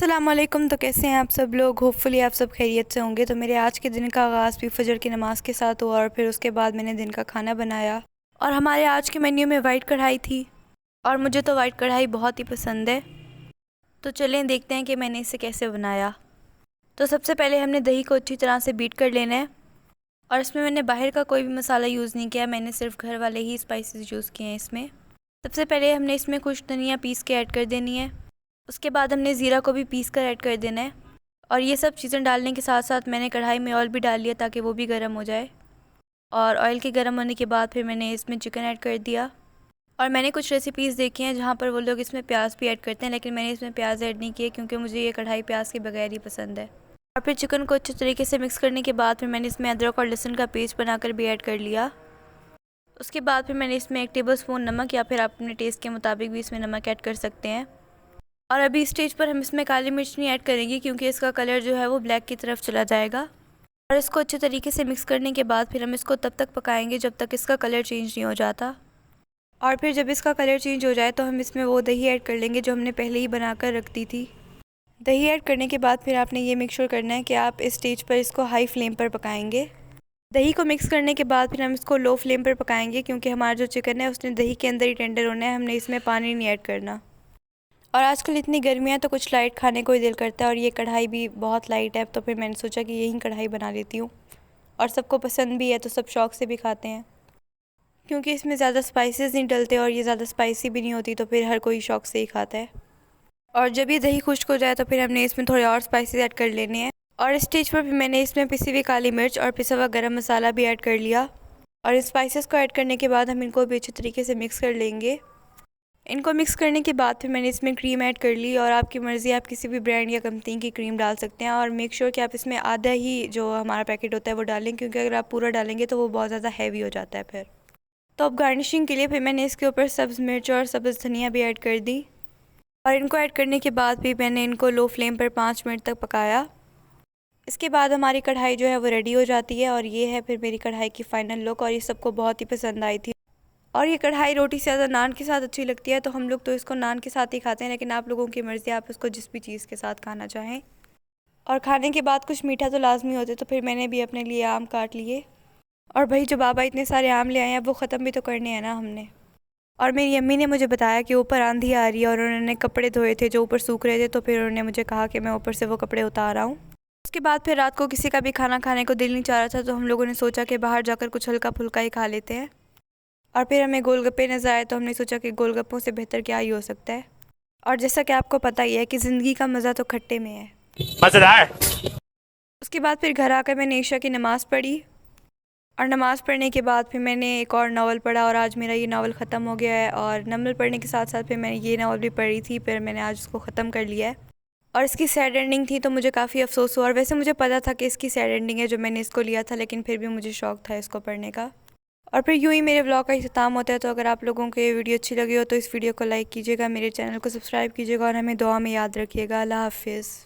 अस्सलामुअलैकुम। तो कैसे हैं आप सब लोग? होपफुली आप सब खैरियत से होंगे। तो मेरे आज के दिन का आगाज़ भी फजर की नमाज़ के साथ हुआ और फिर उसके बाद मैंने दिन का खाना बनाया। और हमारे आज के मेन्यू में वाइट कढ़ाई थी और मुझे तो वाइट कढ़ाई बहुत ही पसंद है। तो चलें देखते हैं कि मैंने इसे कैसे बनाया। तो सबसे पहले हमने दही को अच्छी तरह से बीट कर लेना है और इसमें मैंने बाहर का कोई भी मसाला यूज़ नहीं किया, मैंने सिर्फ घर वाले ही स्पाइसेस यूज़ किए हैं इसमें। सबसे पहले हमने इसमें खुश धनिया पीस के ऐड कर देनी है। उसके बाद हमने ज़ीरा को भी पीस कर ऐड कर देना है और ये सब चीज़ें डालने के साथ साथ मैंने कढ़ाई में ऑयल भी डाल लिया ताकि वो भी गर्म हो जाए। और ऑयल के गर्म होने के बाद फिर मैंने इसमें चिकन ऐड कर दिया। और मैंने कुछ रेसिपीज़ देखी हैं जहाँ पर वो लोग इसमें प्याज भी ऐड करते हैं, लेकिन मैंने इसमें प्याज ऐड नहीं किए क्योंकि मुझे ये कढ़ाई प्याज के बगैर ही पसंद है। और फिर चिकन को अच्छे तरीके से मिक्स करने के बाद फिर मैंने इसमें अदरक और लहसुन का पेस्ट बनाकर भी ऐड कर लिया। उसके बाद फिर मैंने इसमें 1 टेबल स्पून नमक या फिर आप अपने टेस्ट के मुताबिक भी इसमें नमक ऐड कर सकते हैं। और अभी इस स्टेज पर हम इसमें काली मिर्च नहीं ऐड करेंगे क्योंकि इसका कलर जो है वो ब्लैक की तरफ चला जाएगा। और इसको अच्छे तरीके से मिक्स करने के बाद फिर हम इसको तब तक पकाएंगे जब तक इसका कलर चेंज नहीं हो जाता। और फिर जब इसका कलर चेंज हो जाए तो हम इसमें वो दही ऐड कर लेंगे जो हमने पहले ही बनाकर रख दी थी। दही ऐड करने के बाद फिर आपने ये मेक श्योर करना है कि आप इस स्टेज पर इसको हाई फ्लेम पर पकाएंगे। दही को मिक्स करने के बाद फिर हम इसको लो फ्लेम पर पकाएंगे क्योंकि हमारा जो चिकन है उसने दही के अंदर ही टेंडर होना है, हमने इसमें पानी नहीं ऐड करना। और आजकल इतनी गर्मियाँ है तो कुछ लाइट खाने को ही दिल करता है और ये कढ़ाई भी बहुत लाइट है, तो फिर मैंने सोचा कि यही कढ़ाई बना लेती हूँ। और सबको पसंद भी है तो सब शौक़ से भी खाते हैं क्योंकि इसमें ज़्यादा स्पाइसेस नहीं डलते और ये ज़्यादा स्पाइसी भी नहीं होती, तो फिर हर कोई शौक़ से ही खाता है। और जब ये दही खुश्क हो जाए तो फिर हमने इसमें थोड़े और स्पाइसेस ऐड कर लेने हैं। और इस स्टेज पर फिर मैंने इसमें पिसी हुई काली मिर्च और पिसा हुआ गरम मसाला भी ऐड कर लिया। और इस स्पाइसेस को ऐड करने के बाद हम इनको भी अच्छे तरीके से मिक्स कर लेंगे। इनको मिक्स करने के बाद फिर मैंने इसमें क्रीम ऐड कर ली और आपकी मर्ज़ी, आप किसी भी ब्रांड या कंपनी की क्रीम डाल सकते हैं। और मेक श्योर कि आप इसमें आधा ही जो हमारा पैकेट होता है वो डालें क्योंकि अगर आप पूरा डालेंगे तो वो बहुत ज़्यादा हैवी हो जाता है फिर। तो अब गार्निशिंग के लिए फिर मैंने इसके ऊपर सब्ज़ मिर्च और सब्ज़ धनिया भी ऐड कर दी। और इनको ऐड करने के बाद भी मैंने इनको लो फ्लेम पर 5 मिनट तक पकाया। इसके बाद हमारी कढ़ाई जो है वो रेडी हो जाती है और ये है फिर मेरी कढ़ाई की फ़ाइनल लुक। और ये सबको बहुत ही पसंद आई थी। और ये कढ़ाई रोटी से ज़्यादा नान के साथ अच्छी लगती है, तो हम लोग तो इसको नान के साथ ही खाते हैं, लेकिन आप लोगों की मर्ज़ी, आप इसको जिस भी चीज़ के साथ खाना चाहें। और खाने के बाद कुछ मीठा तो लाजमी होते, तो फिर मैंने भी अपने लिए आम काट लिए। और भाई जो बाबा इतने सारे आम ले आए हैं वो ख़त्म भी तो करने हैं ना हमने। और मेरी अम्मी ने मुझे बताया कि ऊपर आंधी आ रही है और उन्होंने कपड़े धोए थे जो ऊपर सूख रहे थे, तो फिर उन्होंने मुझे कहा कि मैं ऊपर से वो कपड़े उतार आऊँ। उसके बाद फिर रात को किसी का भी खाना खाने को दिल नहीं चाह रहा था, तो हम लोगों ने सोचा कि बाहर जाकर कुछ हल्का फुल्का ही खा लेते हैं। और फिर हमें गोलगप्पे नज़र आए तो हमने सोचा कि गोलगप्पों से बेहतर क्या ही हो सकता है। और जैसा कि आपको पता ही है कि ज़िंदगी का मज़ा तो खट्टे में है। मज़ेदार। उसके बाद फिर घर आकर मैंने ईशा की नमाज़ पढ़ी और नमाज़ पढ़ने के बाद फिर मैंने एक और नावल पढ़ा और आज मेरा ये नावल ख़त्म हो गया है। और नावल पढ़ने के साथ साथ फिर मैंने ये नावल भी पढ़ी थी, फिर मैंने आज उसको ख़त्म कर लिया है। और इसकी सैड एंडिंग थी तो मुझे काफ़ी अफसोस हुआ। और वैसे मुझे पता था कि इसकी सैड एंडिंग है जो मैंने इसको लिया था, लेकिन फिर भी मुझे शौक़ था इसको पढ़ने का। और फिर यूँ ही मेरे व्लॉग का इख्तिताम होता है। तो अगर आप लोगों को ये वीडियो अच्छी लगी हो तो इस वीडियो को लाइक कीजिएगा, मेरे चैनल को सब्सक्राइब कीजिएगा और हमें दुआ में याद रखिएगा। अल्लाह हाफ़िज़।